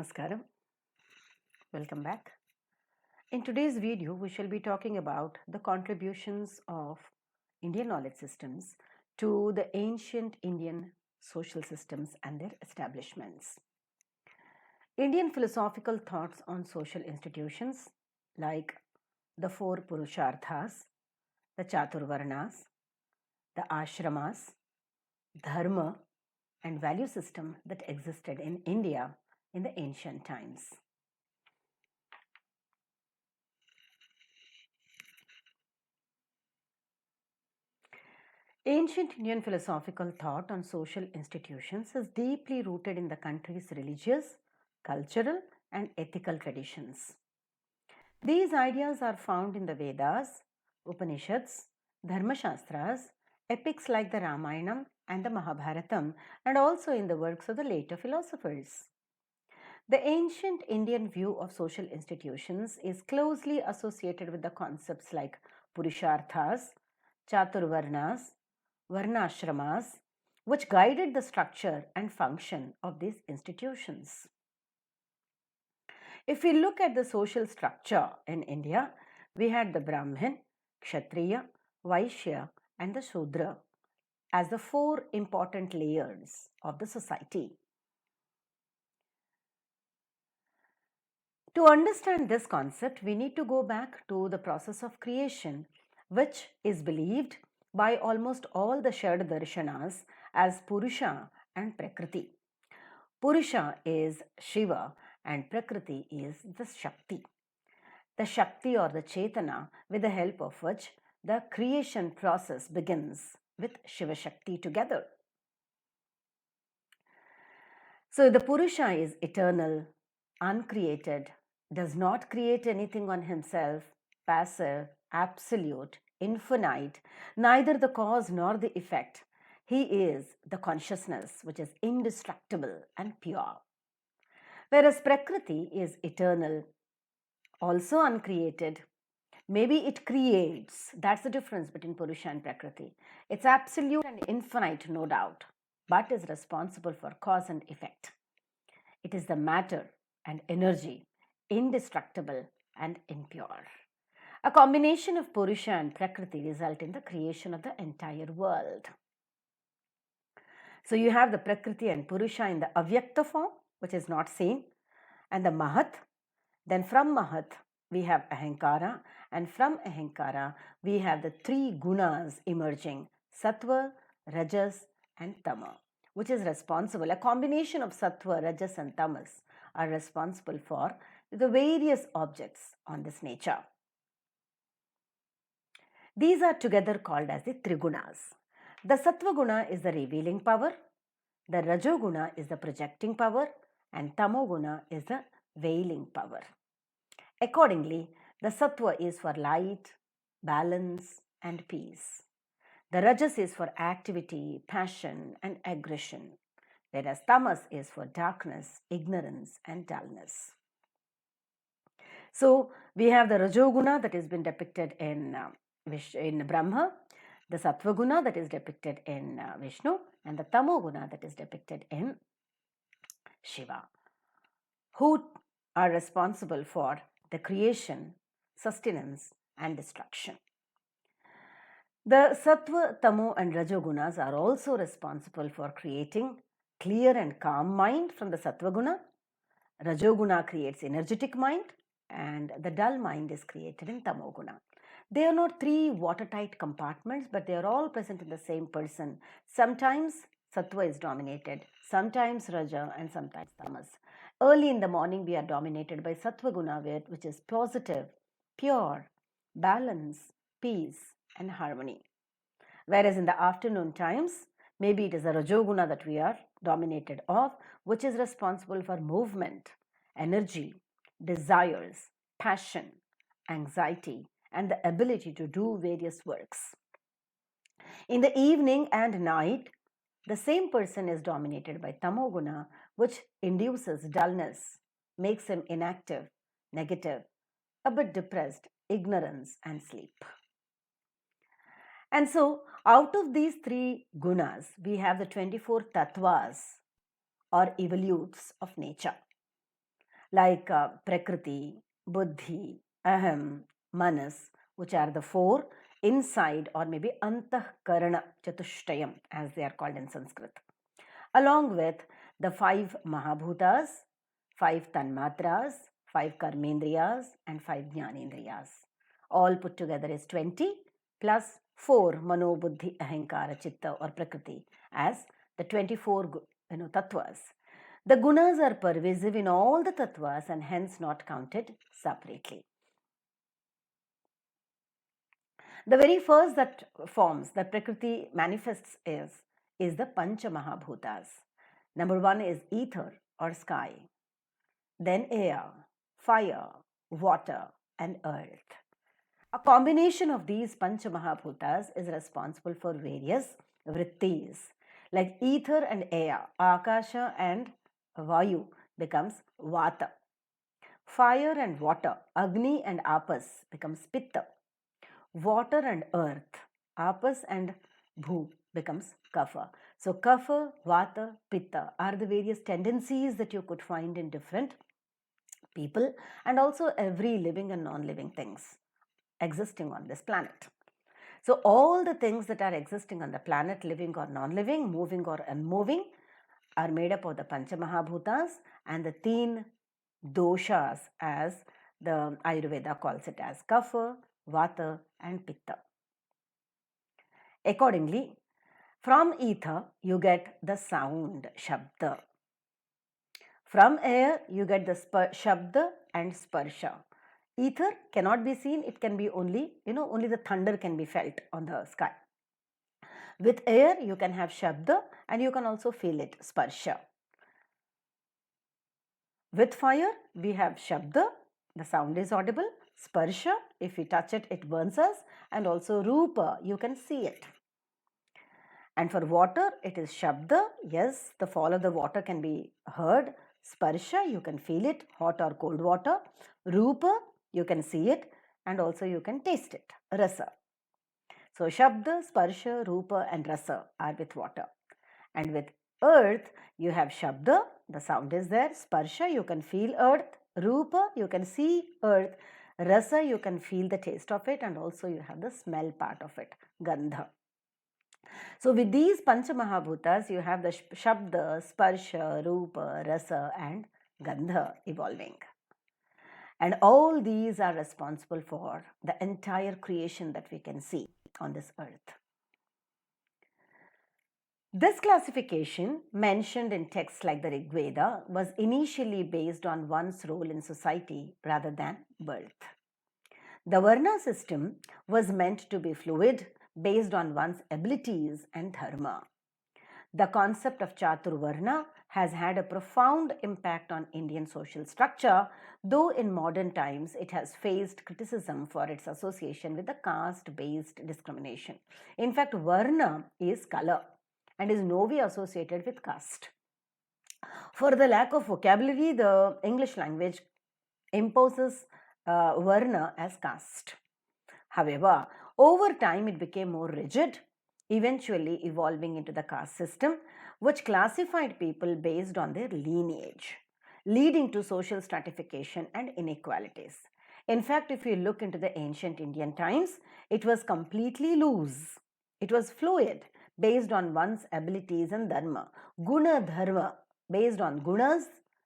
Namaskaram. Welcome back. In today's video, we shall be talking about the contributions of Indian knowledge systems to the ancient Indian social systems and their establishments. Indian philosophical thoughts on social institutions like the four Purusharthas, the Chaturvarnas, the Ashramas, Dharma, and value system that existed in India in the ancient times. Ancient Indian philosophical thought on social institutions is deeply rooted in the country's religious, cultural, and ethical traditions. These ideas are found in the Vedas, Upanishads, Dharmashastras, epics like the Ramayana and the Mahabharatam, and also in the works of the later philosophers. The ancient Indian view of social institutions is closely associated with the concepts like Purusharthas, Chaturvarnas, Varnashramas, which guided the structure and function of these institutions. If we look at the social structure in India, we had the Brahmin, Kshatriya, Vaishya, and the Shudra as the four important layers of the society. To understand this concept, we need to go back to the process of creation, which is believed by almost all the shared darshanas as Purusha and Prakriti. Purusha is Shiva and Prakriti is the Shakti. The Shakti or the Chetana, with the help of which the creation process begins with Shiva Shakti together. So the Purusha is eternal, uncreated, does not create anything on himself, passive, absolute, infinite, neither the cause nor the effect. He is the consciousness which is indestructible and pure. Whereas Prakriti is eternal, also uncreated. Maybe it creates. That's the difference between Purusha and Prakriti. It's absolute and infinite, no doubt, but is responsible for cause and effect. It is the matter and energy, indestructible and impure. A combination of Purusha and Prakriti result in the creation of the entire world. So you have the Prakriti and Purusha in the Avyakta form, which is not seen, and the Mahat. Then from Mahat, we have Ahankara, and from Ahankara, we have the three gunas emerging, Sattva, Rajas, and Tama, which is responsible. A combination of Sattva, Rajas, and Tamas are responsible for the various objects on this nature. These are together called as the Trigunas. The Sattva guna is the revealing power, the Rajoguna is the projecting power, and Tamoguna is the veiling power. Accordingly, the Sattva is for light, balance, and peace. The Rajas is for activity, passion, and aggression, whereas Tamas is for darkness, ignorance, and dullness. So, we have the Rajoguna that has been depicted in Brahma, the Sattva guna that is depicted in Vishnu, and the Tamoguna that is depicted in Shiva, who are responsible for the creation, sustenance, and destruction. The Sattva, Tamo, and Rajogunas are also responsible for creating clear and calm mind from the Sattva guna. Rajoguna creates energetic mind, and the dull mind is created in Tamoguna. They are not three watertight compartments, but they are all present in the same person. Sometimes Sattva is dominated, sometimes Raja, and sometimes Tamas. Early in the morning, we are dominated by Sattva guna, which is positive, pure, balance, peace, and harmony. Whereas in the afternoon times, maybe it is the Rajoguna that we are dominated of, which is responsible for movement, energy, desires, passion, anxiety, and the ability to do various works. In the evening and night, the same person is dominated by Tamoguna, which induces dullness, makes him inactive, negative, a bit depressed, ignorance, and sleep. And so, out of these three gunas, we have the 24 tattvas or evolutes of nature. like Prakriti, Buddhi, Aham, Manas, which are the 4 inside, or maybe Antahkarana Chatushtayam as they are called in Sanskrit, along with the 5 Mahabhutas, 5 Tanmatras, 5 Karmendriyas and 5 Jnanendriyas. All put together is 20 plus 4 Mano, Buddhi, Ahankara, Chitta or Prakriti as the 24 tattvas. The gunas are pervasive in all the tattvas and hence not counted separately. The very first that forms that Prakriti manifests is the Pancha Mahabhutas. Number 1 is ether or sky, then air, fire, water and earth. A combination of these Pancha Mahabhutas is responsible for various vrittis. Like ether and air, Akasha and Vayu becomes Vata. Fire and water, Agni and Apas becomes Pitta. Water and earth, Apas and Bhu becomes Kapha. So Kapha, Vata, Pitta are the various tendencies that you could find in different people and also every living and non-living things existing on this planet. So all the things that are existing on the planet, living or non-living, moving or unmoving, are made up of the Pancha Mahabhutas and the Teen doshas, as the Ayurveda calls it, as Kapha, Vata and Pitta. Accordingly, from ether you get the sound, Shabda. From air you get the Shabda and Sparsha. Ether cannot be seen, it can be only the thunder can be felt on the sky. With air you can have Shabda and you can also feel it, Sparsha. With fire we have Shabda, the sound is audible, Sparsha, if we touch it, it burns us, and also Rupa, you can see it. And for water it is Shabda, yes, the fall of the water can be heard, Sparsha, you can feel it, hot or cold water, Rupa, you can see it and also you can taste it, Rasa. So Shabda, Sparsha, Rupa and Rasa are with water. And with earth, you have Shabda, the sound is there, Sparsha, you can feel earth, Rupa, you can see earth, Rasa, you can feel the taste of it and also you have the smell part of it, Gandha. So with these Pancha Mahabhutas, you have the Shabda, Sparsha, Rupa, Rasa and Gandha evolving. And all these are responsible for the entire creation that we can see on this earth. This classification, mentioned in texts like the Rig Veda, was initially based on one's role in society rather than birth. The Varna system was meant to be fluid, based on one's abilities and dharma. The concept of Chaturvarna has had a profound impact on Indian social structure, though in modern times it has faced criticism for its association with the caste-based discrimination. In fact, Varna is color and is no way associated with caste. For the lack of vocabulary, the English language imposes Varna as caste. However, over time it became more rigid, eventually evolving into the caste system, which classified people based on their lineage, leading to social stratification and inequalities. In fact, if you look into the ancient Indian times, it was completely loose. It was fluid, based on one's abilities and dharma. Guna dharma, based on gunas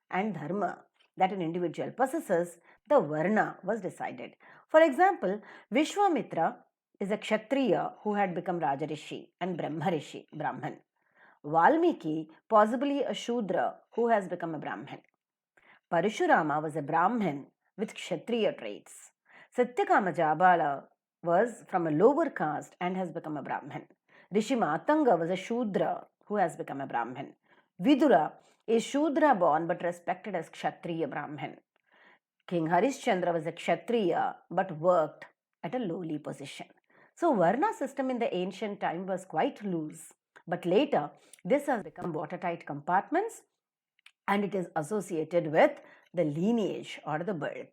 and dharma that an individual possesses, the varna was decided. For example, Vishwamitra is a Kshatriya who had become Rajarishi and Brahmarishi, Brahman. Valmiki, possibly a Shudra who has become a Brahman. Parashurama was a Brahman with Kshatriya traits. Satyakama Jabala was from a lower caste and has become a Brahman. Rishi Matanga was a Shudra who has become a Brahman. Vidura is Shudra born but respected as Kshatriya Brahman. King Harishchandra was a Kshatriya but worked at a lowly position. So Varna system in the ancient time was quite loose, but later this has become watertight compartments and it is associated with the lineage or the birth.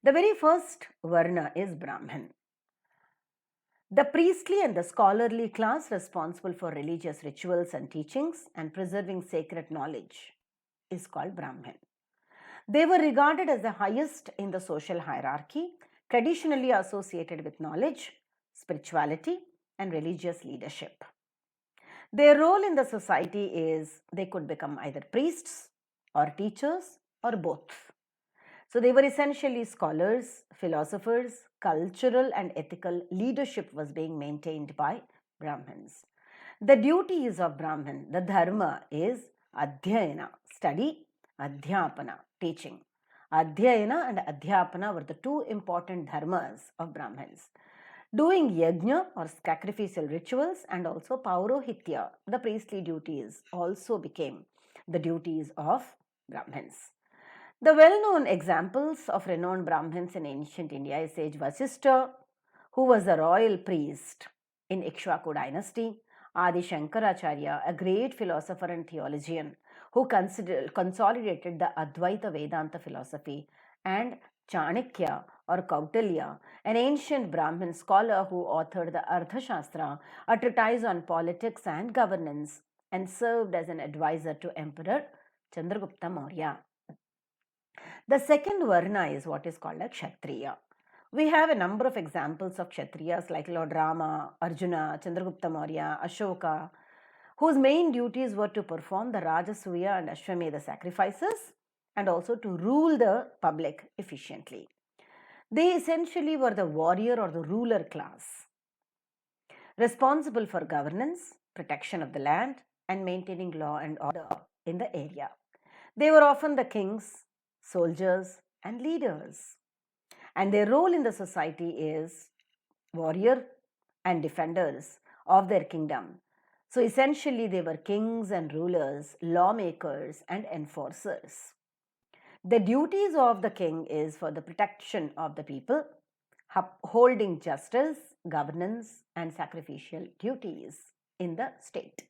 The very first Varna is Brahman. The priestly and the scholarly class responsible for religious rituals and teachings and preserving sacred knowledge is called Brahman. They were regarded as the highest in the social hierarchy, traditionally associated with knowledge, spirituality, and religious leadership. Their role in the society is they could become either priests or teachers or both. So they were essentially scholars, philosophers, cultural and ethical leadership was being maintained by Brahmins. The duties of Brahmin, the dharma is adhyayana, study, adhyapana, teaching. Adhyayana and adhyapana were the two important dharmas of Brahmins. Doing yajna or sacrificial rituals and also paurohitya, the priestly duties, also became the duties of Brahmins. The well-known examples of renowned Brahmins in ancient India is sage Vasishtha, who was a royal priest in Ikshvaku dynasty, Adi Shankaracharya, a great philosopher and theologian who consolidated the Advaita Vedanta philosophy, and Chanakya or Kautilya, an ancient Brahmin scholar who authored the Arthashastra, a treatise on politics and governance, and served as an advisor to Emperor Chandragupta Maurya. The second Varna is what is called a Kshatriya. We have a number of examples of Kshatriyas like Lord Rama, Arjuna, Chandragupta Maurya, Ashoka, whose main duties were to perform the Rajasuya and Ashwamedha sacrifices and also to rule the public efficiently. They essentially were the warrior or the ruler class, responsible for governance, protection of the land, and maintaining law and order in the area. They were often the kings, soldiers, and leaders. And their role in the society is warrior and defenders of their kingdom. So essentially, they were kings and rulers, lawmakers, and enforcers. The duties of the king is for the protection of the people, holding justice, governance, and sacrificial duties in the state.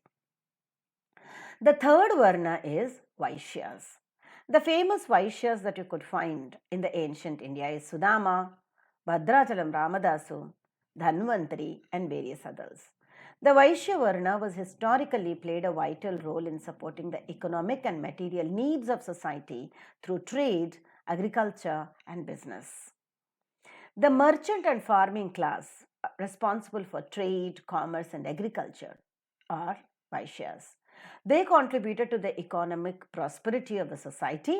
The third Varna is Vaishyas. The famous Vaishyas that you could find in the ancient India is Sudama, Bhadrachalam Ramadasu, Dhanvantari, and various others. The Vaishya Varna was historically played a vital role in supporting the economic and material needs of society through trade, agriculture, and business. The merchant and farming class responsible for trade, commerce, and agriculture are Vaishyas. They contributed to the economic prosperity of the society,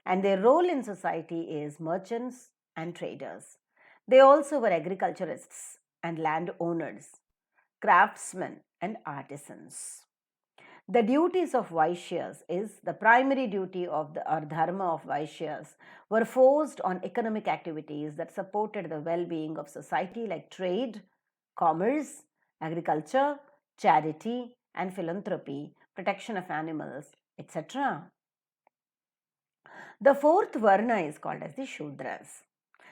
and their role in society is merchants and traders. They also were agriculturists and landowners, craftsmen, and artisans. The duties of Vaishyas is the primary duty of the or dharma of Vaishyas were forced on economic activities that supported the well-being of society like trade, commerce, agriculture, charity, and philanthropy, protection of animals, etc. The fourth Varna is called as the Shudras.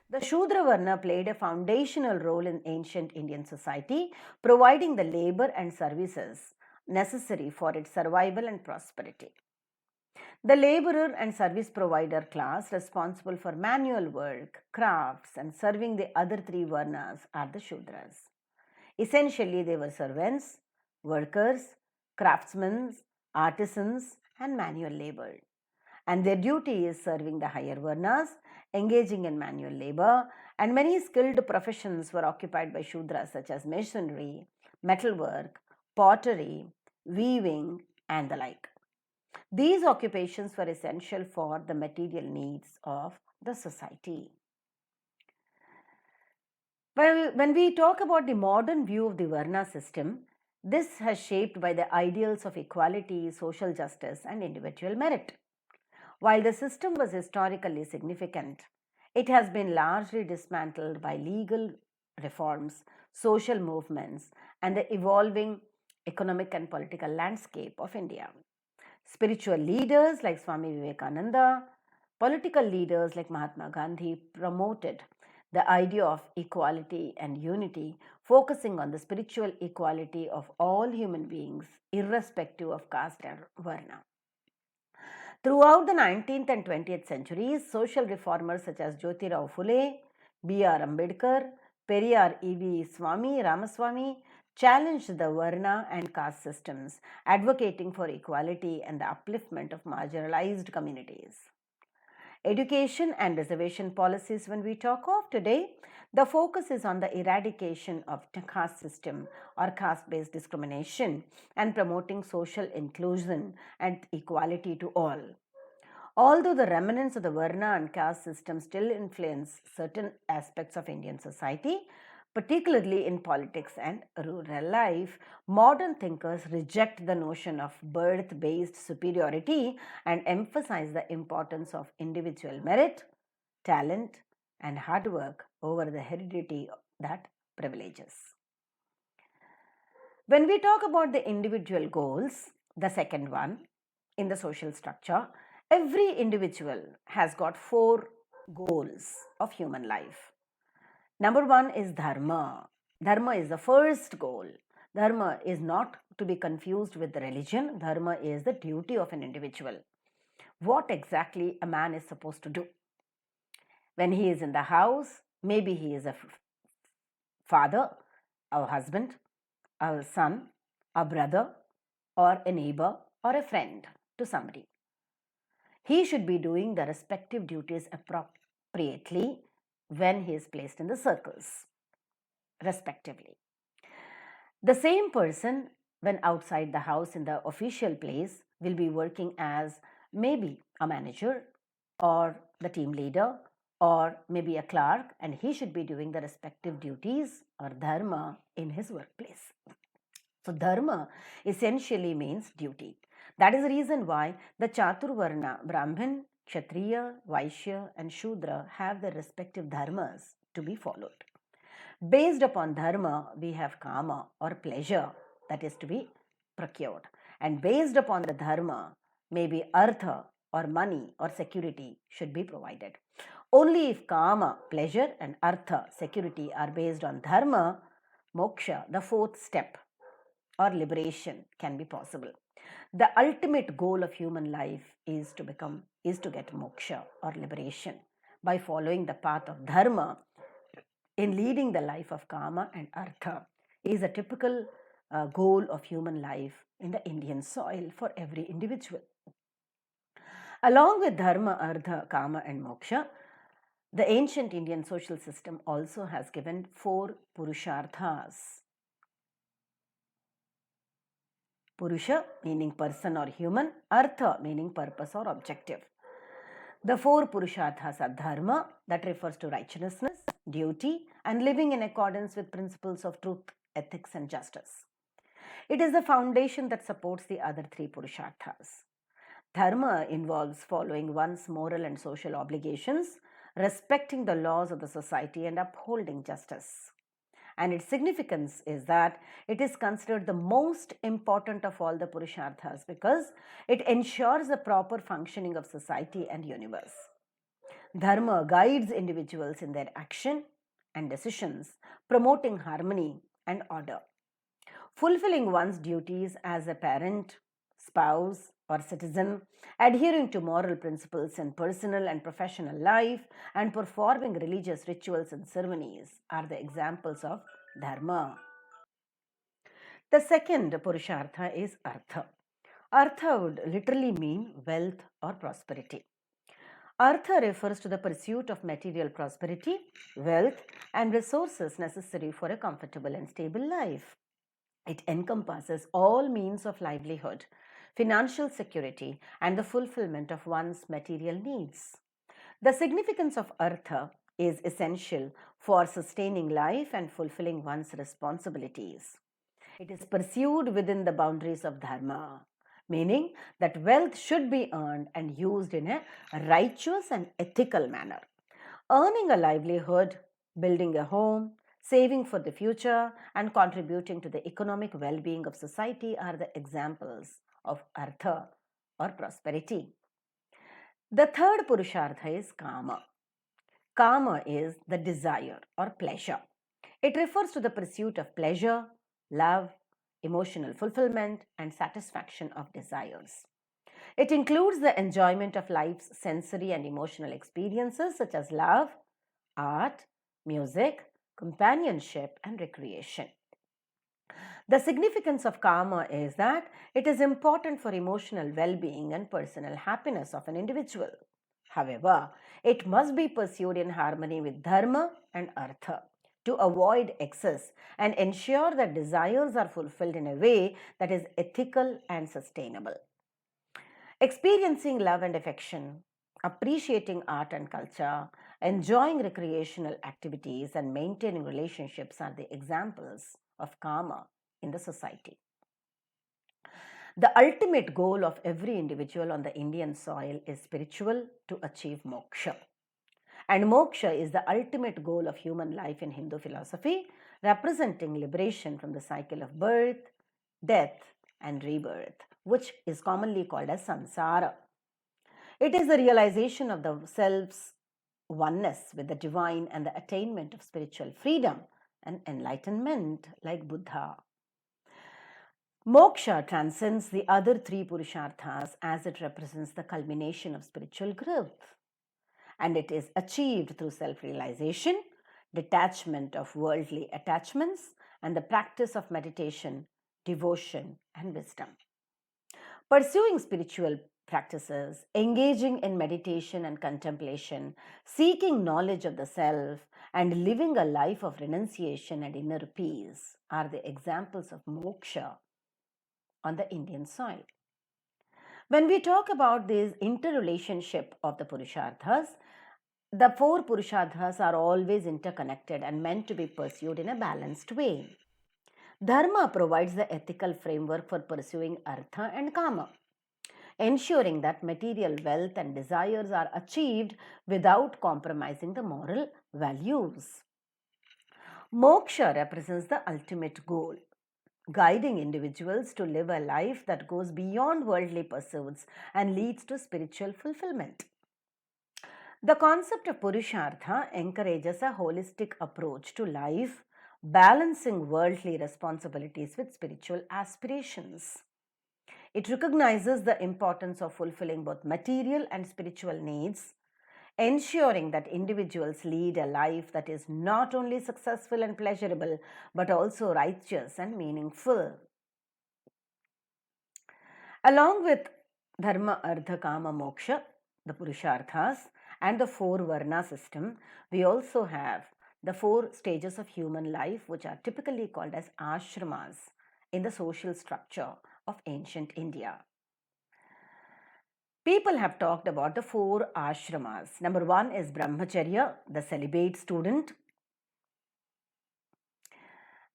The Shudra Varna played a foundational role in ancient Indian society, providing the labor and services necessary for its survival and prosperity. The laborer and service provider class responsible for manual work, crafts, and serving the other three Varnas are the Shudras. Essentially, they were servants, workers, craftsmen, artisans, and manual labor. And their duty is serving the higher Varnas, engaging in manual labor, and many skilled professions were occupied by Shudras such as masonry, metalwork, pottery, weaving, and the like. These occupations were essential for the material needs of the society. Well, when we talk about the modern view of the Varna system, this has shaped by the ideals of equality, social justice, and individual merit. While the system was historically significant, it has been largely dismantled by legal reforms, social movements, and the evolving economic and political landscape of India. Spiritual leaders like Swami Vivekananda, political leaders like Mahatma Gandhi promoted the idea of equality and unity, focusing on the spiritual equality of all human beings, irrespective of caste or varna. Throughout the 19th and 20th centuries, social reformers such as Jyotirao Phule, B.R. Ambedkar, Periyar E.V. Swami Ramaswamy challenged the Varna and caste systems, advocating for equality and the upliftment of marginalized communities. Education and reservation policies, when we talk of today, the focus is on the eradication of the caste system or caste-based discrimination and promoting social inclusion and equality to all. Although the remnants of the Varna and caste system still influence certain aspects of Indian society, particularly in politics and rural life, modern thinkers reject the notion of birth based superiority and emphasize the importance of individual merit, talent, and hard work over the heredity that privileges. When we talk about the individual goals, the second one in the social structure, every individual has got 4 goals of human life. Number 1 is dharma. Dharma is the first goal. Dharma is not to be confused with religion. Dharma is the duty of an individual. What exactly a man is supposed to do? When he is in the house, maybe he is a father, a husband, a son, a brother, or a neighbor, or a friend to somebody. He should be doing the respective duties appropriately when he is placed in the circles, respectively. The same person, when outside the house in the official place, will be working as maybe a manager or the team leader or maybe a clerk, and he should be doing the respective duties or dharma in his workplace. So, dharma essentially means duty. That is the reason why the Chaturvarna, Brahmin, Kshatriya, Vaishya, and Shudra have their respective dharmas to be followed. Based upon dharma, we have kama or pleasure that is to be procured. And based upon the dharma, maybe artha or money or security should be provided. Only if kama, pleasure, and artha, security, are based on dharma, moksha, the 4th step, or liberation can be possible. The ultimate goal of human life is to get moksha or liberation by following the path of dharma in leading the life of kama and artha is a typical goal of human life in the Indian soil for every individual. Along with dharma, artha, kama, and moksha, the ancient Indian social system also has given 4 purusharthas. Purusha meaning person or human, artha meaning purpose or objective. The 4 purusharthas are dharma, that refers to righteousness, duty, and living in accordance with principles of truth, ethics, and justice. It is the foundation that supports the other 3 purusharthas. Dharma involves following one's moral and social obligations, respecting the laws of the society, and upholding justice. And its significance is that it is considered the most important of all the purusharthas because it ensures the proper functioning of society and universe. Dharma guides individuals in their action and decisions, promoting harmony and order. Fulfilling one's duties as a parent, spouse, or citizen, adhering to moral principles in personal and professional life, and performing religious rituals and ceremonies are the examples of dharma. The second purushartha is artha. Artha would literally mean wealth or prosperity. Artha refers to the pursuit of material prosperity, wealth, and resources necessary for a comfortable and stable life. It encompasses all means of livelihood, financial security, and the fulfillment of one's material needs. The significance of artha is essential for sustaining life and fulfilling one's responsibilities. It is pursued within the boundaries of dharma, meaning that wealth should be earned and used in a righteous and ethical manner. Earning a livelihood, building a home, saving for the future, and contributing to the economic well-being of society are the examples of artha or prosperity. The third purushartha is kama. Kama is the desire or pleasure. It refers to the pursuit of pleasure, love, emotional fulfillment, and satisfaction of desires. It includes the enjoyment of life's sensory and emotional experiences such as love, art, music, companionship, and recreation. The significance of kama is that it is important for emotional well-being and personal happiness of an individual. However, it must be pursued in harmony with dharma and artha to avoid excess and ensure that desires are fulfilled in a way that is ethical and sustainable. Experiencing love and affection, appreciating art and culture, enjoying recreational activities, and maintaining relationships are the examples of karma in the society. The ultimate goal of every individual on the Indian soil is spiritual to achieve moksha. And moksha is the ultimate goal of human life in Hindu philosophy, representing liberation from the cycle of birth, death, and rebirth, which is commonly called as samsara. It is the realization of the self's oneness with the divine and the attainment of spiritual freedom and enlightenment like Buddha. Moksha transcends the other three purusharthas as it represents the culmination of spiritual growth. And it is achieved through self realization, detachment of worldly attachments, and the practice of meditation, devotion, and wisdom. Pursuing spiritual practices, engaging in meditation and contemplation, seeking knowledge of the self, and living a life of renunciation and inner peace are the examples of moksha on the Indian soil. When we talk about this interrelationship of the Purusharthas, the four Purusharthas are always interconnected and meant to be pursued in a balanced way. Dharma provides the ethical framework for pursuing artha and kama, ensuring that material wealth and desires are achieved without compromising the moral values. Moksha represents the ultimate goal, guiding individuals to live a life that goes beyond worldly pursuits and leads to spiritual fulfillment. The concept of Purushartha encourages a holistic approach to life, balancing worldly responsibilities with spiritual aspirations. It recognizes the importance of fulfilling both material and spiritual needs, ensuring that individuals lead a life that is not only successful and pleasurable, but also righteous and meaningful. Along with Dharma, Artha, Kama, Moksha, the Purusharthas, and the four Varna system, we also have the four stages of human life, which are typically called as ashramas in the social structure of ancient India. People have talked about the four ashramas. Number one is Brahmacharya, the celibate student,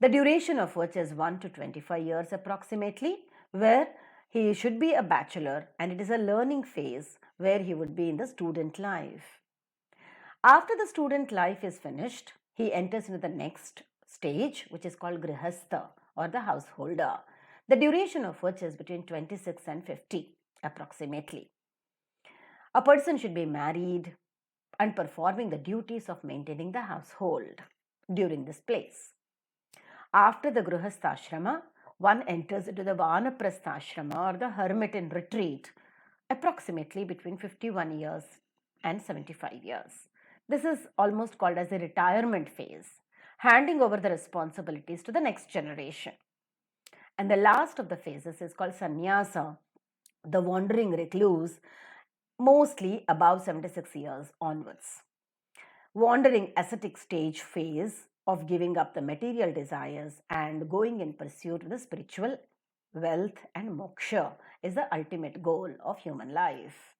the duration of which is 1 to 25 years approximately, where he should be a bachelor, and it is a learning phase where he would be in the student life. After the student life is finished, he enters into the next stage, which is called Grihastha or the householder, the duration of which is between 26 and 50 approximately. A person should be married and performing the duties of maintaining the household during this place. After the Grihastha one enters into the Vanaprastha or the hermit in retreat, approximately between 51 years and 75 years. This is almost called as a retirement phase, handing over the responsibilities to the next generation. And the last of the phases is called sannyasa, the wandering recluse, mostly above 76 years onwards. Wandering ascetic stage phase of giving up the material desires and going in pursuit of the spiritual wealth and moksha is the ultimate goal of human life.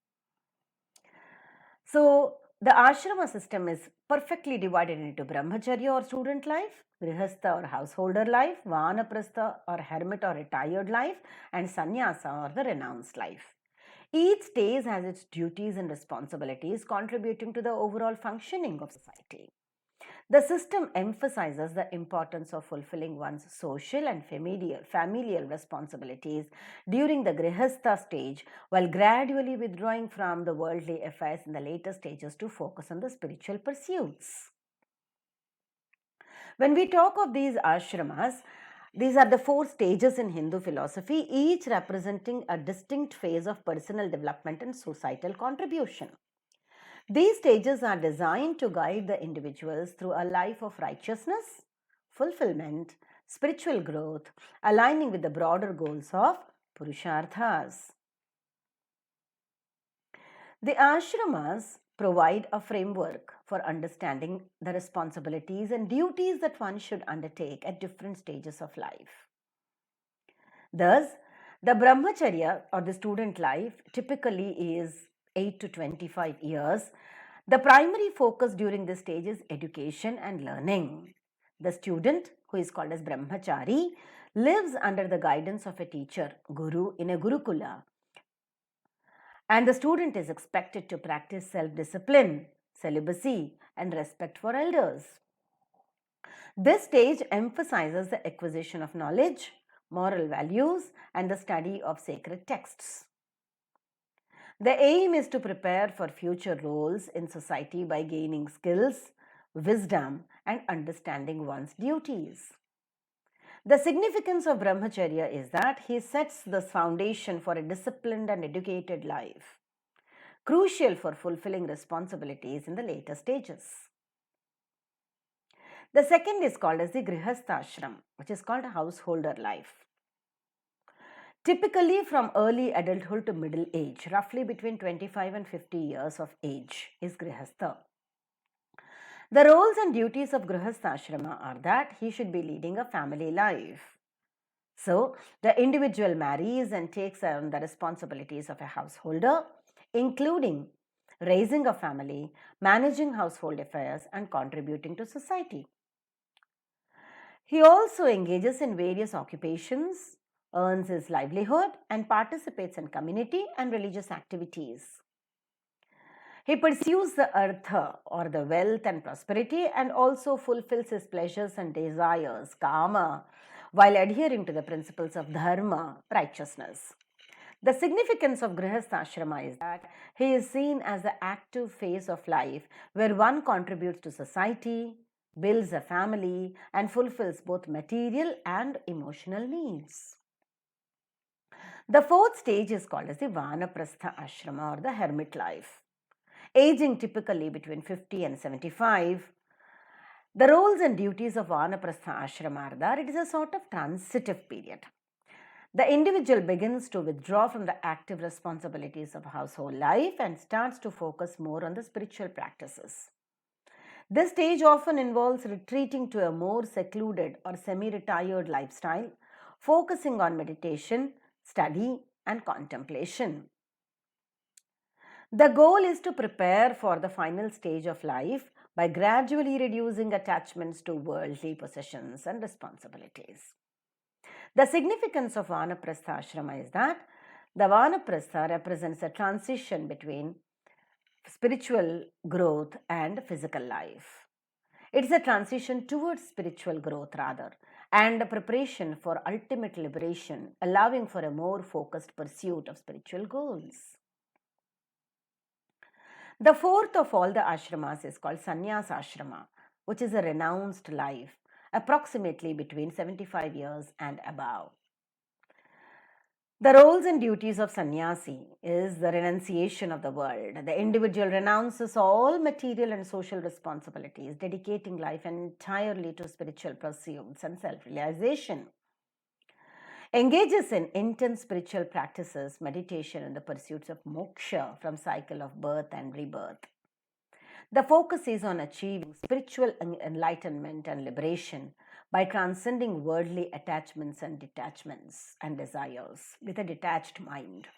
So, the ashrama system is perfectly divided into brahmacharya or student life, grihastha or householder life, vanaprastha or hermit or retired life, and sannyasa or the renounced life. Each stage has its duties and responsibilities contributing to the overall functioning of society. The system emphasizes the importance of fulfilling one's social and familial responsibilities during the Grihastha stage while gradually withdrawing from the worldly affairs in the later stages to focus on the spiritual pursuits. When we talk of these ashramas, these are the four stages in Hindu philosophy, each representing a distinct phase of personal development and societal contribution. These stages are designed to guide the individuals through a life of righteousness, fulfillment, spiritual growth, aligning with the broader goals of Purusharthas. The ashramas provide a framework for understanding the responsibilities and duties that one should undertake at different stages of life. Thus, the brahmacharya or the student life typically is 8 to 25 years. The primary focus during this stage is education and learning. The student, who is called as brahmachari, lives under the guidance of a teacher, guru, in a gurukula. And the student is expected to practice self-discipline, celibacy, and respect for elders. This stage emphasizes the acquisition of knowledge, moral values, and the study of sacred texts. The aim is to prepare for future roles in society by gaining skills, wisdom, and understanding one's duties. The significance of brahmacharya is that he sets the foundation for a disciplined and educated life, crucial for fulfilling responsibilities in the later stages. The second is called as the grihastha ashram, which is called householder life. Typically from early adulthood to middle age, roughly between 25 and 50 years of age, is grihastha. The roles and duties of grihastha ashrama are that he should be leading a family life. So, the individual marries and takes on the responsibilities of a householder, including raising a family, managing household affairs, and contributing to society. He also engages in various occupations, earns his livelihood, and participates in community and religious activities. He pursues the artha or the wealth and prosperity and also fulfills his pleasures and desires, kama, while adhering to the principles of dharma, righteousness. The significance of grihastha ashrama is that he is seen as the active phase of life where one contributes to society, builds a family, and fulfills both material and emotional needs. The fourth stage is called as the vanaprastha ashrama or the hermit life. Aging typically between 50 and 75, the roles and duties of vanaprastha ashrama are that it is a sort of transitive period. The individual begins to withdraw from the active responsibilities of household life and starts to focus more on the spiritual practices. This stage often involves retreating to a more secluded or semi-retired lifestyle, focusing on meditation, study, and contemplation. The goal is to prepare for the final stage of life by gradually reducing attachments to worldly possessions and responsibilities. The significance of vanaprastha ashrama is that the vanaprastha represents a transition between spiritual growth and physical life. It's a transition towards spiritual growth rather, and a preparation for ultimate liberation, allowing for a more focused pursuit of spiritual goals. The fourth of all the ashramas is called sannyasa ashrama, which is a renounced life, approximately between 75 years and above. The roles and duties of sannyasi is the renunciation of the world. The individual renounces all material and social responsibilities, dedicating life entirely to spiritual pursuits and self-realization. Engages in intense spiritual practices, meditation, and the pursuits of moksha from cycle of birth and rebirth. The focus is on achieving spiritual enlightenment and liberation by transcending worldly attachments and detachments and desires with a detached mind.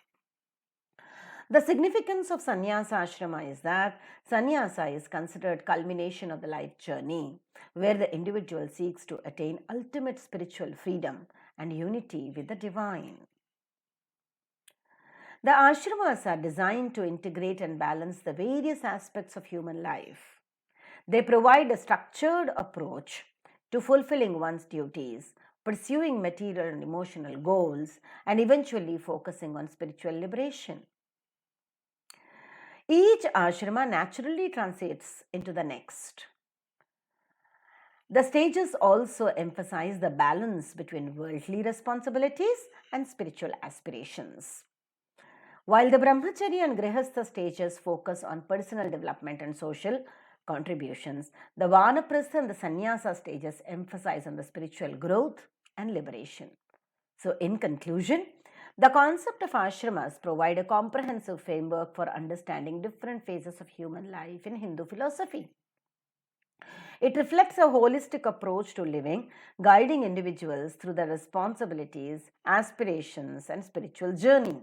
The significance of sannyasa ashrama is that sannyasa is considered culmination of the life journey, where the individual seeks to attain ultimate spiritual freedom and unity with the divine. The ashramas are designed to integrate and balance the various aspects of human life. They provide a structured approach to fulfilling one's duties, pursuing material and emotional goals, and eventually focusing on spiritual liberation. Each ashrama naturally translates into the next. The stages also emphasize the balance between worldly responsibilities and spiritual aspirations. While the brahmacharya and grihastha stages focus on personal development and social contributions, the vanaprastha and the sannyasa stages emphasize on the spiritual growth and liberation. So, in conclusion, The concept of ashramas provide a comprehensive framework for understanding different phases of human life in Hindu philosophy. It reflects a holistic approach to living, guiding individuals through their responsibilities, aspirations, and spiritual journey.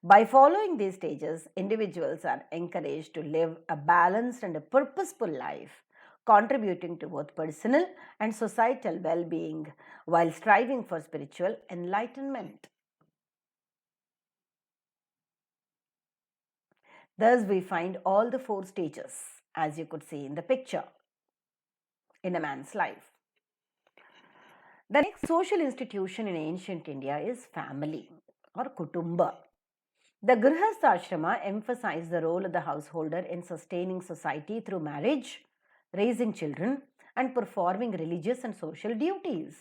By following these stages, individuals are encouraged to live a balanced and a purposeful life, contributing to both personal and societal well being while striving for spiritual enlightenment. Thus, we find all the four stages, as you could see in the picture, in a man's life. The next social institution in ancient India is family or kutumba. The Grihastha Ashrama emphasized the role of the householder in sustaining society through marriage, raising children, and performing religious and social duties.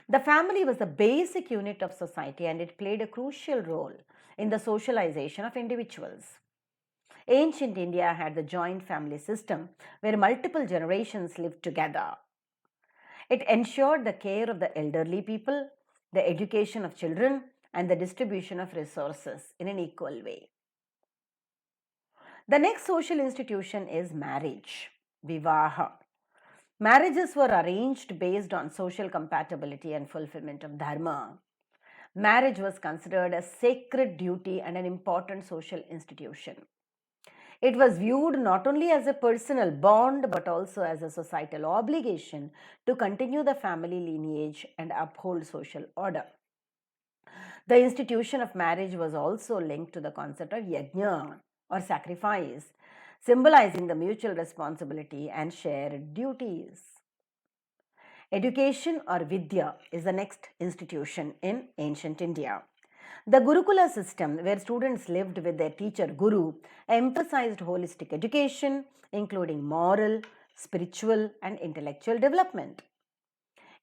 The family was the basic unit of society and it played a crucial role in the socialization of individuals. Ancient India had the joint family system where multiple generations lived together. It ensured the care of the elderly people, the education of children, and the distribution of resources in an equal way. The next social institution is marriage, vivaha. Marriages were arranged based on social compatibility and fulfillment of dharma. Marriage was considered a sacred duty and an important social institution. It was viewed not only as a personal bond but also as a societal obligation to continue the family lineage and uphold social order. The institution of marriage was also linked to the concept of yajna or sacrifice, symbolizing the mutual responsibility and shared duties. Education or Vidya is the next institution in ancient India. The Gurukula system, where students lived with their teacher Guru, emphasized holistic education, including moral, spiritual, and intellectual development.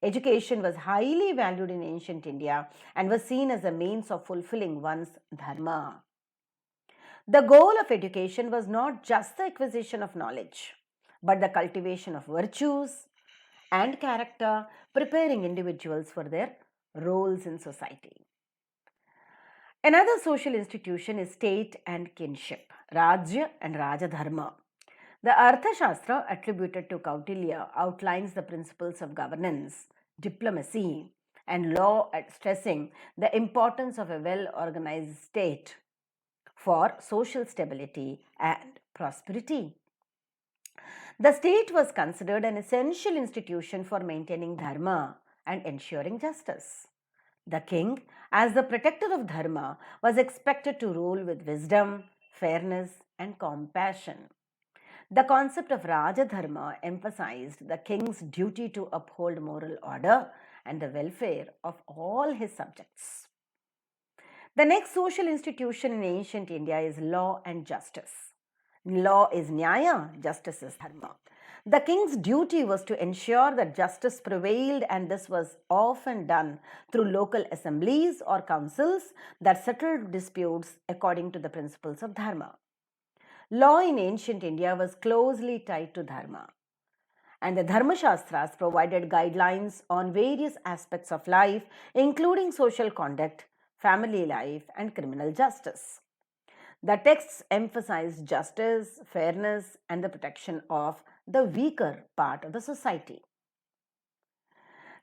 Education was highly valued in ancient India and was seen as a means of fulfilling one's dharma. The goal of education was not just the acquisition of knowledge, but the cultivation of virtues and character, preparing individuals for their roles in society. Another social institution is state and kinship, Rajya and Rajadharma. The Arthashastra attributed to Kautilya outlines the principles of governance, diplomacy, and law, stressing the importance of a well organized state for social stability and prosperity. The state was considered an essential institution for maintaining dharma and ensuring justice. The king, as the protector of dharma, was expected to rule with wisdom, fairness, and compassion. The concept of Rajadharma emphasized the king's duty to uphold moral order and the welfare of all his subjects. The next social institution in ancient India is law and justice. Law is Nyaya, justice is Dharma. The king's duty was to ensure that justice prevailed, and this was often done through local assemblies or councils that settled disputes according to the principles of Dharma. Law in ancient India was closely tied to Dharma, and the Dharma Shastras provided guidelines on various aspects of life, including social conduct, family life, and criminal justice. The texts emphasized justice, fairness, and the protection of the weaker part of the society.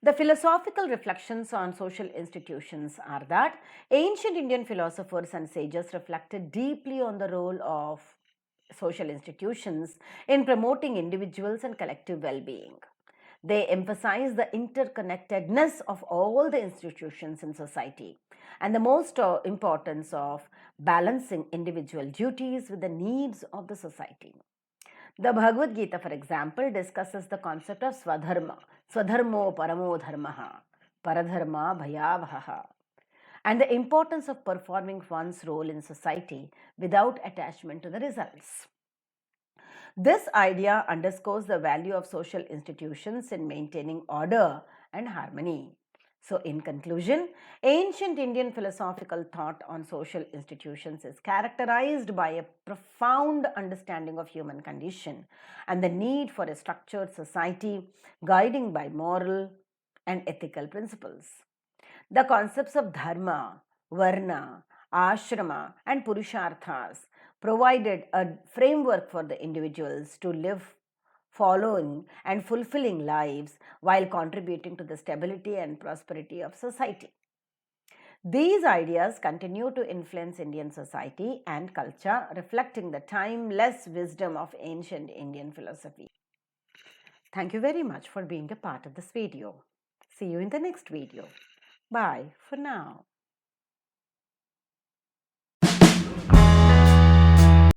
The philosophical reflections on social institutions are that ancient Indian philosophers and sages reflected deeply on the role of social institutions in promoting individuals and collective well being. They emphasize the interconnectedness of all the institutions in society and the most importance of balancing individual duties with the needs of the society. The Bhagavad Gita, for example, discusses the concept of Swadharma, Swadharmo Paramo Dharmaha, Paradharma Bhayavaha, and the importance of performing one's role in society without attachment to the results. This idea underscores the value of social institutions in maintaining order and harmony. So, in conclusion, ancient Indian philosophical thought on social institutions is characterized by a profound understanding of human condition and the need for a structured society guiding by moral and ethical principles. The concepts of dharma, varna, ashrama, and purusharthas provided a framework for the individuals to live following and fulfilling lives while contributing to the stability and prosperity of society. These ideas continue to influence Indian society and culture, reflecting the timeless wisdom of ancient Indian philosophy. Thank you very much for being a part of this video. See you in the next video. Bye for now.